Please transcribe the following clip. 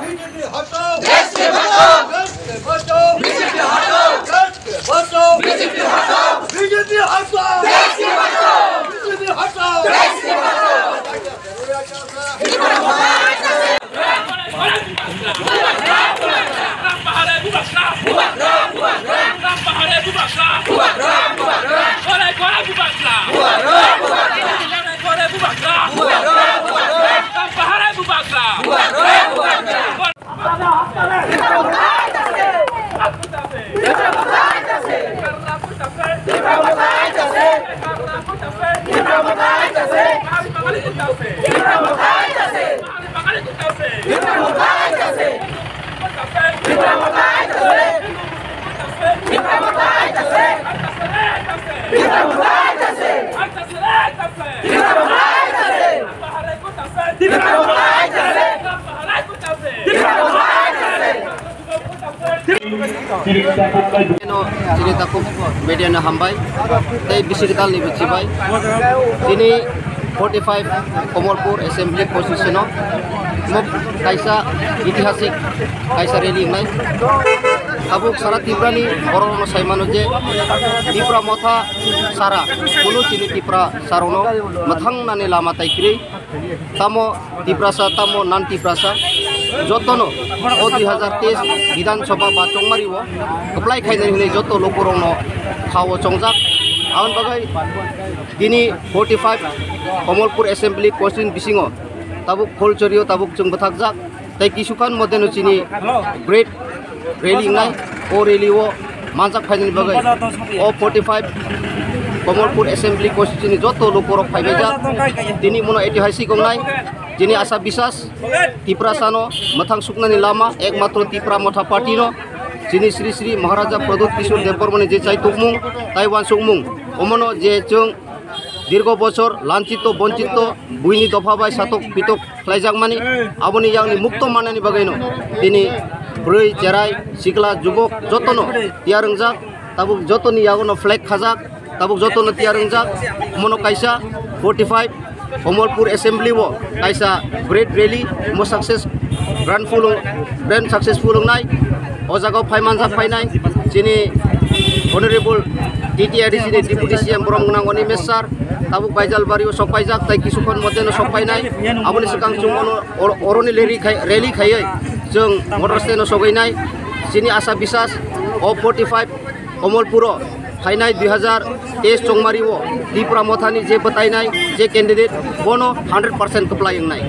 BJP हटाओ, देश से बचाओ, बचाओ, बीजेपी हटाओ, बचाओ, बीजेपी हटाओ, बीजेपी हटाओ, देश से बचाओ, बीजेपी हटाओ, देश से बचाओ। ceritaku media na hambai tei bisirtal ni bichibai ini 45 Komolpur Assembly Constitution mo kaisa itihasik kaisa rally nai abuk sara tibrani orono saimano je tipra motha sara kunu chini tipra sarono mathang nane lama taikri tamo tiprasa tamo nan tiprasa jotono o 2023 বিধানসভা বা চংমারিব apply খাইনাই হনে যত লোকরনো খাও চংজাক আউন বাগাই তিনি 45 Kamalpur assembly constitution বিসিঙো তাবুক ফলচরিও তাবুক जों বথাকজাক তাই কিছুখান মধ্যে চিনি গ্রেট রেলি নাই ও রেলিও মানজাক ফাইনাল বাগাই ও 45 কমলপুর অ্যাসেম্বলি কনস্টিটিউশন যত লোকরক ফাইবেজাক তিনি মনো ঐতিহাসিক নাই jini asa bisas tipra sano mathang suknani lama ekmatro tipra motha party no jini Sri Sri Maharaja Pradut Kishor Debormani je chai tukmung Taiwan sukmung omono je chung dirgo bochor lanchito bonchito buini dofa bai satok pitok khlaijak mani aboni yangni mukto manani bagaino tini broi cherai sikla jubok jotono tiarengjak tabuk jotoni yagono flag khajak tabuk jotono tiarengjak mono kaisa 45 Komolpur Assembly wo kaisa great rally mo successful nai o jaga phaimanjak phainai chini honorable TTRD chini deputy CM Brom gnangoni mesar tabuk baijal bario sopaijak tai kisukhon modeno sopainai aboni sikang chung oroni rally khaiai जों motorsteno sogainai chini asa bisas o 45 Komolpuro फाइनाई 2023 चंगमारी Deepra मोथानी जे बताइनाई जे candidate बोनो 100% कप्लाइंग नाई।